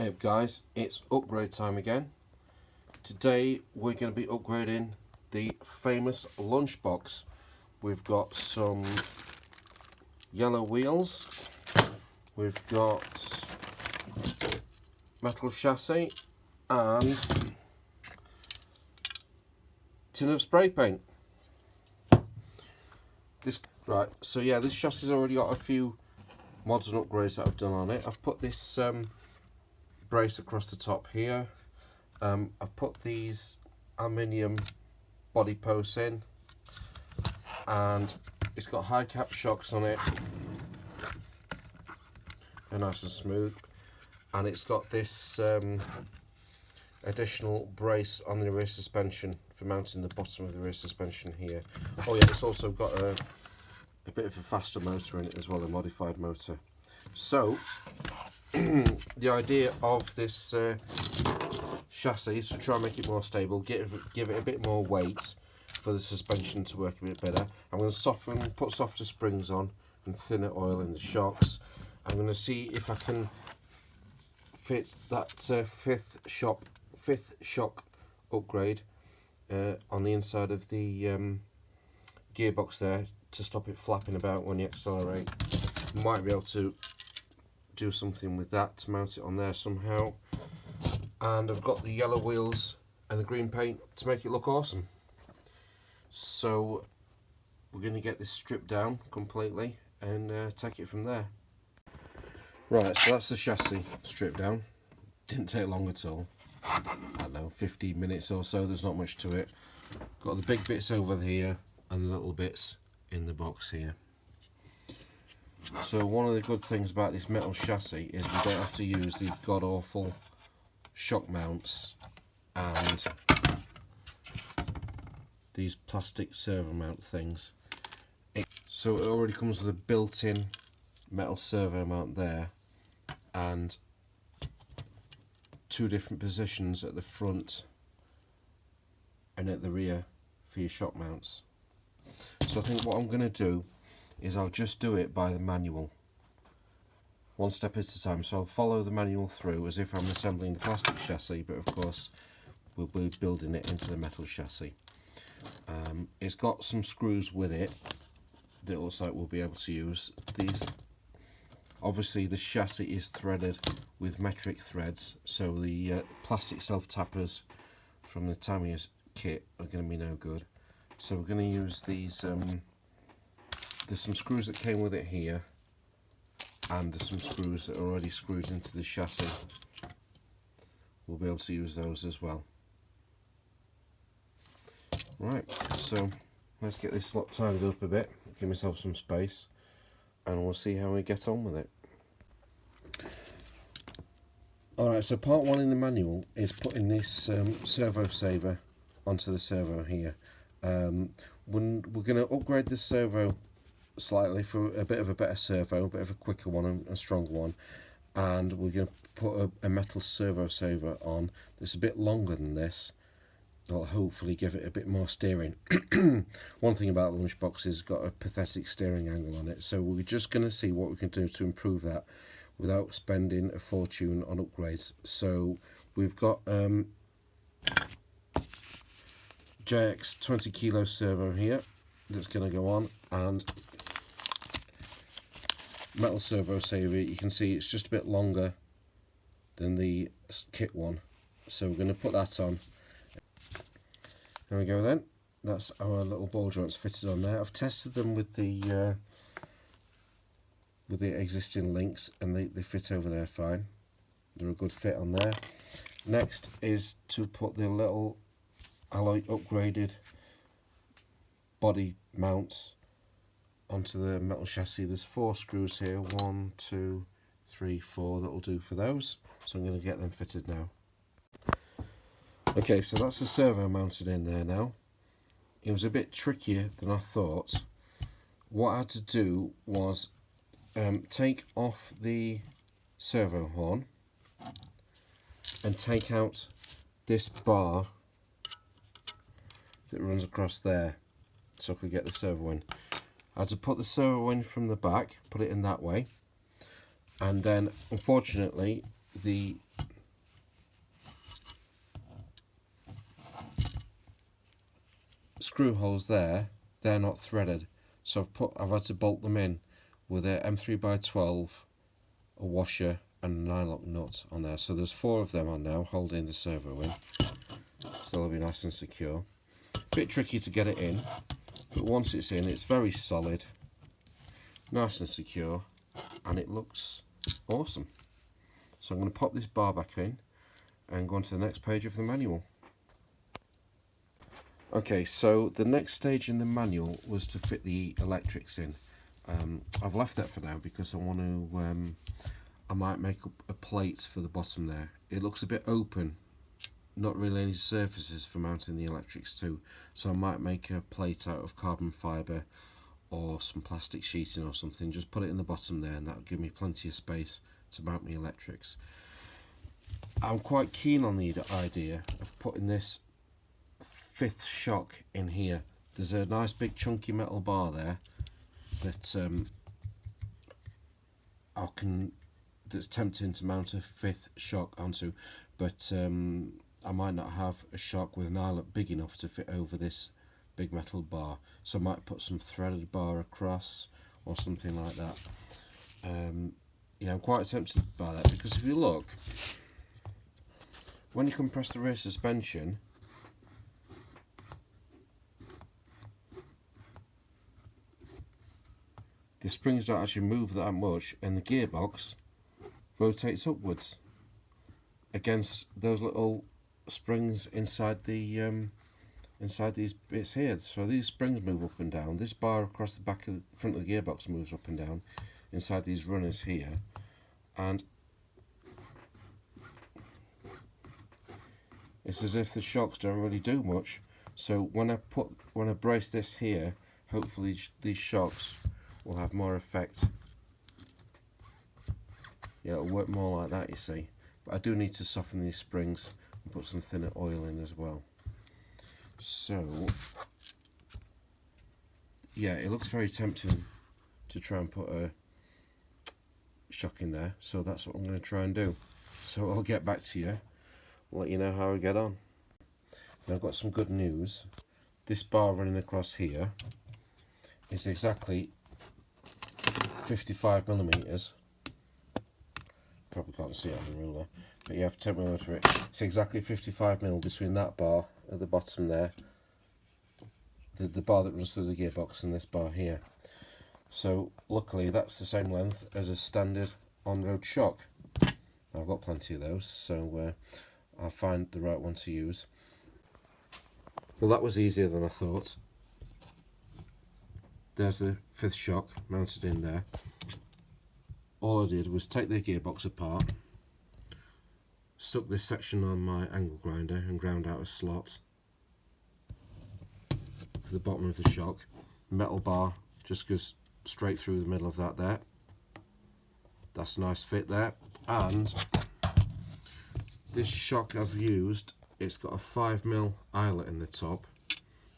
Hey up guys, it's upgrade time again. Today we're going to be upgrading the famous Lunchbox. We've got some yellow wheels, we've got metal chassis and tin of spray paint. This chassis has already got a few mods and upgrades that I've done on it. I've put this brace across the top here. I've put these aluminium body posts in, and it's got high cap shocks on it. They're nice and smooth, and it's got this additional brace on the rear suspension for mounting the bottom of the rear suspension here. Oh yeah, it's also got a bit of a faster motor in it as well, a modified motor. So the idea of this chassis is to try and make it more stable, give it a bit more weight for the suspension to work a bit better. I'm going to put softer springs on and thinner oil in the shocks. I'm going to see if I can fit that fifth shock upgrade on the inside of the gearbox there to stop it flapping about when you accelerate. Might be able to do something with that to mount it on there somehow. And I've got the yellow wheels and the green paint to make it look awesome. So we're going to get this stripped down completely and take it from there. Right, so that's the chassis stripped down. Didn't take long at all. I don't know, 15 minutes or so. There's not much to it. Got the big bits over here and the little bits in the box here. So one of the good things about this metal chassis is we don't have to use these god-awful shock mounts and these plastic servo mount things. So it already comes with a built-in metal servo mount there and two different positions at the front and at the rear for your shock mounts. So I think what I'm going to do is I'll just do it by the manual, one step at a time. So I'll follow the manual through as if I'm assembling the plastic chassis, but of course we'll be building it into the metal chassis. It's got some screws with it that looks like we'll be able to use. These, obviously the chassis is threaded with metric threads, so the plastic self-tappers from the Tamiya kit are going to be no good. So we're going to use these, there's some screws that came with it here, and there's some screws that are already screwed into the chassis. We'll be able to use those as well. Right, so let's get this slot tidied up a bit, give myself some space, and we'll see how we get on with it. Alright, so part one in the manual is putting this servo saver onto the servo here. We're going to upgrade the servo slightly for a bit of a better servo, a bit of a quicker one and a stronger one, and we're going to put a metal servo saver on that's a bit longer than this. That'll hopefully give it a bit more steering. One thing about the Lunchbox is it's got a pathetic steering angle on it, so we're just going to see what we can do to improve that without spending a fortune on upgrades. So we've got JX 20 kilo servo here that's going to go on, and metal servo saver. You can see it's just a bit longer than the kit one, so we're going to put that on. There we go then. That's our little ball joints fitted on there. I've tested them with the existing links, and they fit over there fine. They're a good fit on there. Next is to put the little alloy upgraded body mounts onto the metal chassis. There's 4 screws here, 1, 2, 3, 4 that will do for those. So I'm going to get them fitted now. Okay, so that's the servo mounted in there now. It was a bit trickier than I thought. What I had to do was take off the servo horn and take out this bar that runs across there so I could get the servo in. I had to put the servo in from the back, put it in that way, and then unfortunately the screw holes there, they're not threaded, so I've had to bolt them in with a M3x12, a washer and a 9-lock nut on there. So there's 4 of them on now holding the servo in, so they'll be nice and secure. Bit tricky to get it in, but once it's in, it's very solid, nice and secure, and it looks awesome. So I'm going to pop this bar back in and go on to the next page of the manual. Okay, so the next stage in the manual was to fit the electrics in. I've left that for now because I want to, I might make up a plate for the bottom there. It looks a bit open, not really any surfaces for mounting the electrics to, so I might make a plate out of carbon fibre or some plastic sheeting or something, just put it in the bottom there, and that'll give me plenty of space to mount my electrics. I'm quite keen on the idea of putting this 5th shock in here. There's a nice big chunky metal bar there that that's tempting to mount a 5th shock onto, but I might not have a shock with an eyelet big enough to fit over this big metal bar, so I might put some threaded bar across or something like that. Yeah, I'm quite tempted by that, because if you look, when you compress the rear suspension, the springs don't actually move that much, and the gearbox rotates upwards against those little springs inside the inside these bits here. So these springs move up and down. This bar across the back of the front of the gearbox moves up and down inside these runners here, and it's as if the shocks don't really do much. So when I brace this here, hopefully these shocks will have more effect. Yeah, it'll work more like that, you see. But I do need to soften these springs and put some thinner oil in as well. So yeah, it looks very tempting to try and put a shock in there, so that's what I'm going to try and do. So I'll get back to you, let you know how I get on. Now I've got some good news. This bar running across here is exactly 55mm. Probably can't see it on the ruler, but you have to take my word for it. It's exactly 55mm between that bar at the bottom there, the bar that runs through the gearbox, and this bar here. So luckily that's the same length as a standard on-road shock. I've got plenty of those, so I'll find the right one to use. Well, that was easier than I thought. There's the 5th shock mounted in there. All I did was take the gearbox apart, stuck this section on my angle grinder and ground out a slot for the bottom of the shock. Metal bar just goes straight through the middle of that there. That's a nice fit there. And this shock I've used, it's got a 5mm eyelet in the top.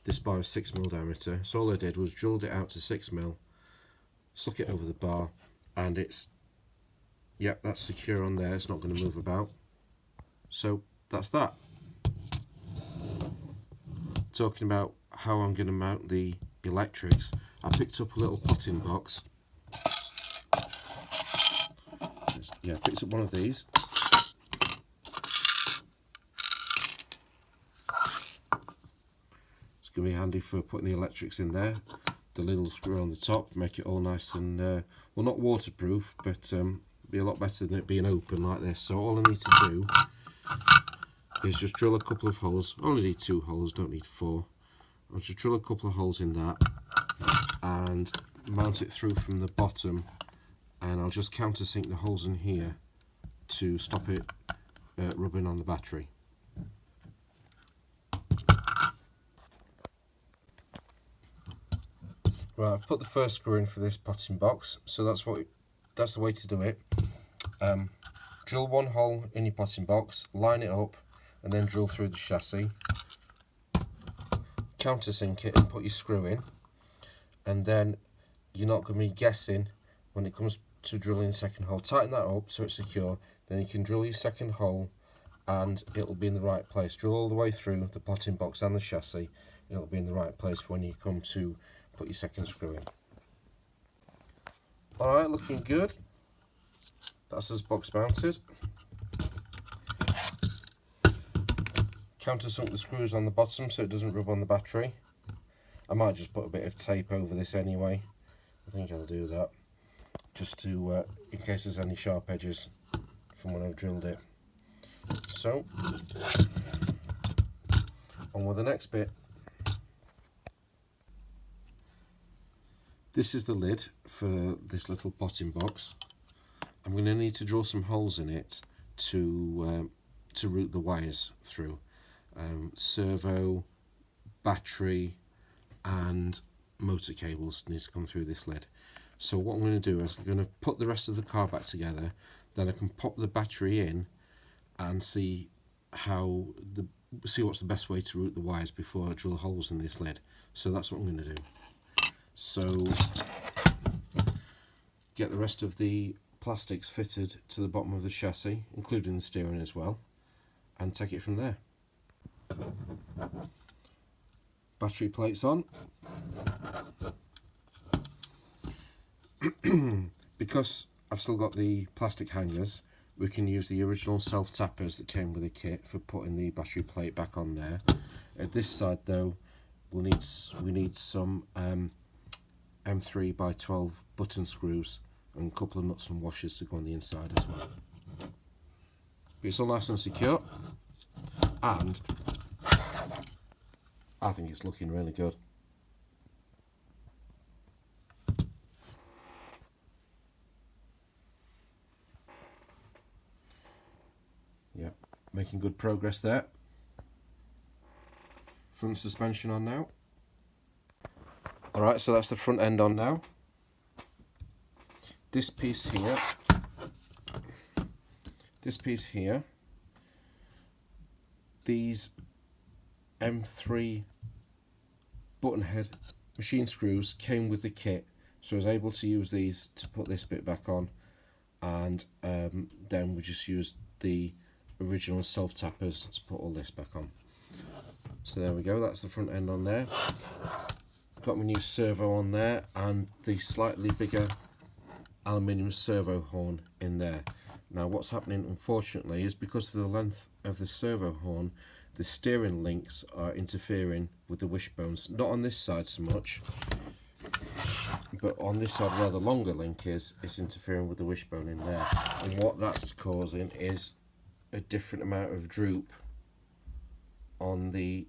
This bar is 6mm diameter, so all I did was drilled it out to 6mm, stuck it over the bar, and it's, yep, that's secure on there, it's not going to move about. So that's that. Talking about how I'm going to mount the electrics, I picked up a little potting box. Yeah, I picked up one of these. It's going to be handy for putting the electrics in there. The little screw on the top, make it all nice and, well, not waterproof, but be a lot better than it being open like this. So all I need to do is just drill a couple of holes. I only need 2 holes, don't need 4. I'll just drill a couple of holes in that and mount it through from the bottom, and I'll just countersink the holes in here to stop it rubbing on the battery. Right, I've put the first screw in for this potting box, so that's the way to do it. Drill 1 hole in your potting box, line it up, and then drill through the chassis. Countersink it and put your screw in, and then you're not going to be guessing when it comes to drilling the second hole. Tighten that up so it's secure, then you can drill your second hole and it'll be in the right place. Drill all the way through the potting box and the chassis. It'll be in the right place for when you come to put your second screw in. Alright, looking good. That's as box mounted. Countersunk the screws on the bottom so it doesn't rub on the battery. I might just put a bit of tape over this anyway. I think I'll do that, just to in case there's any sharp edges from when I've drilled it. So, on with the next bit. This is the lid for this little potting box. I'm going to need to drill some holes in it to route the wires through. Servo, battery and motor cables need to come through this lid. So what I'm going to do is I'm going to put the rest of the car back together, then I can pop the battery in and see what's the best way to route the wires before I drill holes in this lid. So that's what I'm going to do. So get the rest of the plastics fitted to the bottom of the chassis, including the steering as well, and take it from there. Battery plates on. Because I've still got the plastic hangers, we can use the original self-tappers that came with the kit for putting the battery plate back on there. At this side though, we need some M3 by 12 button screws and a couple of nuts and washers to go on the inside as well. But it's all nice and secure, and I think it's looking really good. Yeah, making good progress there. Front suspension on now. Alright, so that's the front end on now. This piece here, these M3 button head machine screws came with the kit, so I was able to use these to put this bit back on, and then we just used the original self-tappers to put all this back on. So there we go, that's the front end on there. Got my new servo on there and the slightly bigger aluminium servo horn in there. Now what's happening unfortunately is because of the length of the servo horn, the steering links are interfering with the wishbones. Not on this side so much, but on this side where the longer link is, it's interfering with the wishbone in there. And what that's causing is a different amount of droop on the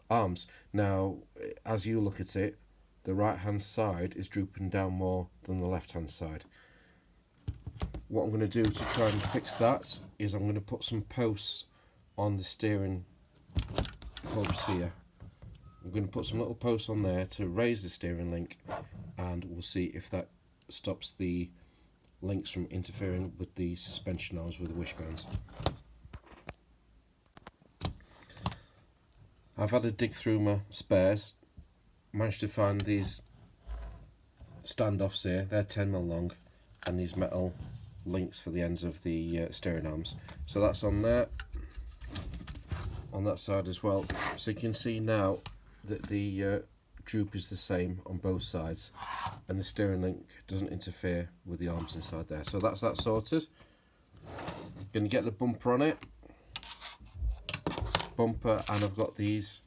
arms. Now, as you look at it, the right hand side is drooping down more than the left hand side. What I'm going to do to try and fix that is I'm going to put some posts on the steering hubs here. I'm going to put some little posts on there to raise the steering link, and we'll see if that stops the links from interfering with the suspension arms with the wishbones. I've had a dig through my spares, managed to find these standoffs here. They're 10mm long, and these metal links for the ends of the steering arms. So that's on there, on that side as well. So you can see now that the droop is the same on both sides, and the steering link doesn't interfere with the arms inside there. So that's that sorted. Going to get the bumper on it. Bumper, and I've got these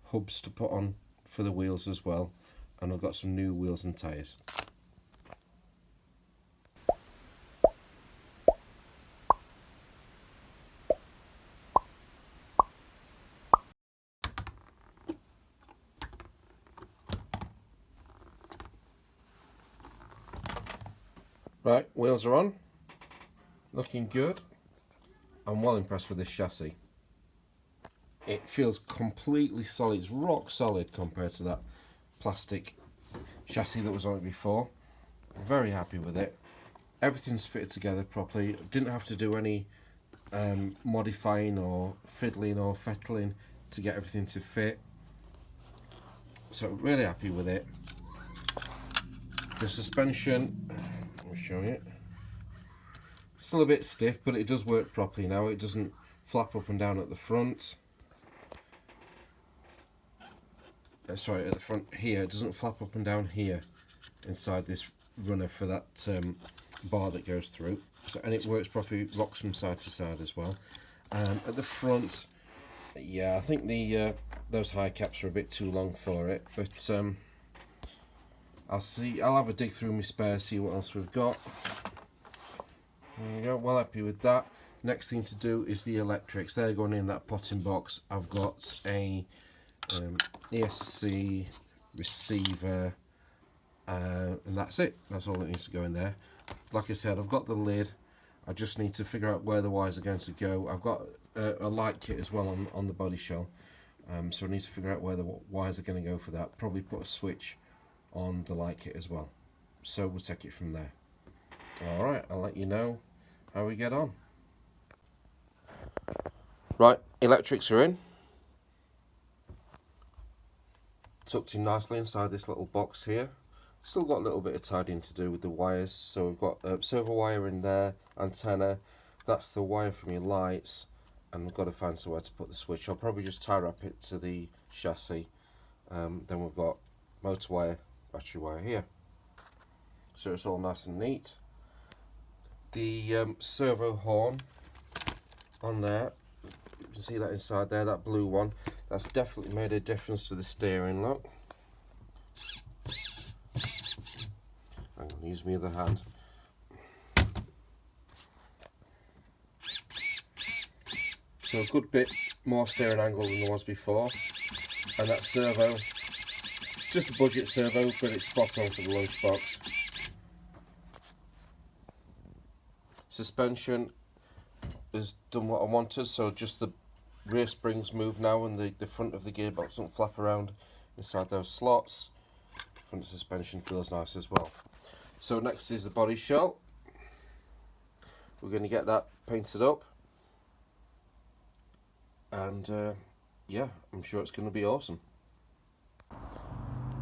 hubs to put on for the wheels as well, and I've got some new wheels and tyres. Right, wheels are on, looking good. I'm well impressed with this chassis. It feels completely solid, it's rock solid compared to that plastic chassis that was on it before. Very happy with it. Everything's fitted together properly. Didn't have to do any modifying or fiddling or fettling to get everything to fit. So really happy with it. The suspension, let me show you. Still a bit stiff, but it does work properly now. It doesn't flap up and down at the front. Sorry, at the front here. It doesn't flap up and down here inside this runner for that bar that goes through. So, and it works properly, rocks from side to side as well. At the front, yeah, I think the those high caps are a bit too long for it, but I'll have a dig through my spare, see what else we've got. There we go, well happy with that. Next thing to do is the electrics. They're going in that potting box. I've got a ESC receiver, and that's it. That's all that needs to go in there. Like I said, I've got the lid. I just need to figure out where the wires are going to go. I've got a light kit as well on the body shell, so I need to figure out where the wires are going to go for that. Probably put a switch on the light kit as well. So we'll take it from there. Alright, I'll let you know how we get on. Right, electrics are in. Tucked in nicely inside this little box here. Still got a little bit of tidying to do with the wires. So we've got a servo wire in there, antenna, that's the wire from your lights, and we've got to find somewhere to put the switch. I'll probably just tie wrap it to the chassis. Then we've got motor wire, battery wire here. So it's all nice and neat. The servo horn on there, you can see that inside there, that blue one, that's definitely made a difference to the steering, look. I'm going to use my other hand. So a good bit more steering angle than there was before. And that servo, just a budget servo, but it's spot on for the Lunchbox. Suspension has done what I wanted, so just the rear springs move now and the front of the gearbox don't flap around inside those slots. Front suspension feels nice as well. So next is the body shell. We're going to get that painted up, and yeah, I'm sure it's going to be awesome.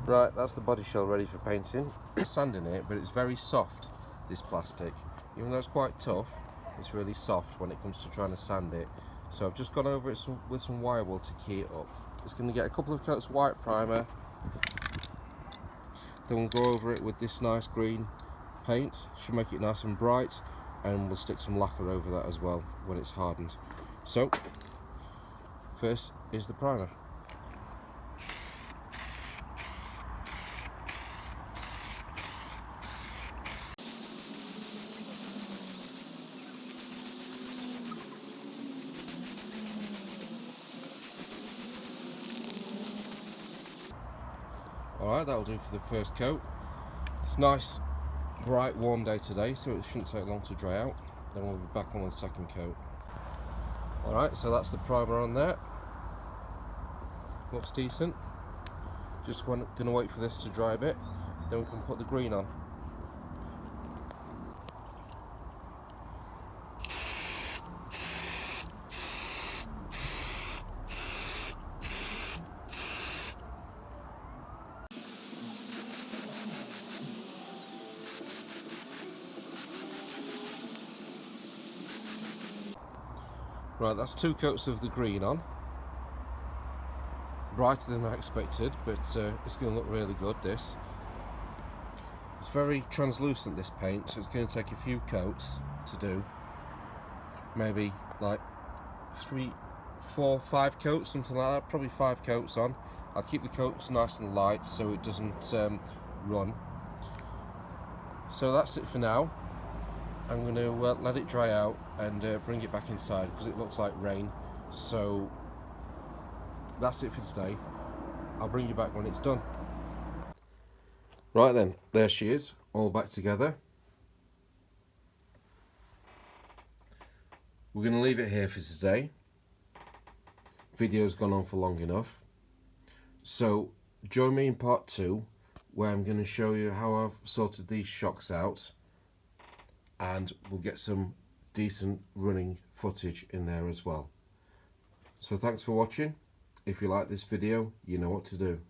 Right, that's the body shell ready for painting. There's sand in it, but it's very soft, this plastic. Even though it's quite tough, it's really soft when it comes to trying to sand it. So I've just gone over it with some wire wool to key it up. It's going to get a couple of coats of white primer. Then we'll go over it with this nice green paint. Should make it nice and bright, and we'll stick some lacquer over that as well when it's hardened. So first is the primer. Alright, that'll do for the first coat. It's nice, bright, warm day today, so it shouldn't take long to dry out. Then we'll be back on the second coat. Alright, so that's the primer on there. Looks decent. Just going to wait for this to dry a bit, then we can put the green on. Right, that's 2 coats of the green on. Brighter than I expected, but it's going to look really good, this. It's very translucent, this paint, so it's going to take a few coats to do. Maybe like 3, 4, 5 coats, something like that. Probably 5 coats on. I'll keep the coats nice and light so it doesn't run. So that's it for now. I'm going to let it dry out and bring it back inside because it looks like rain. So that's it for today. I'll bring you back when it's done. Right then, there she is, all back together. We're going to leave it here for today. Video's gone on for long enough. So join me in part 2, where I'm going to show you how I've sorted these shocks out, and we'll get some decent running footage in there as well. So thanks for watching. If you like this video, you know what to do.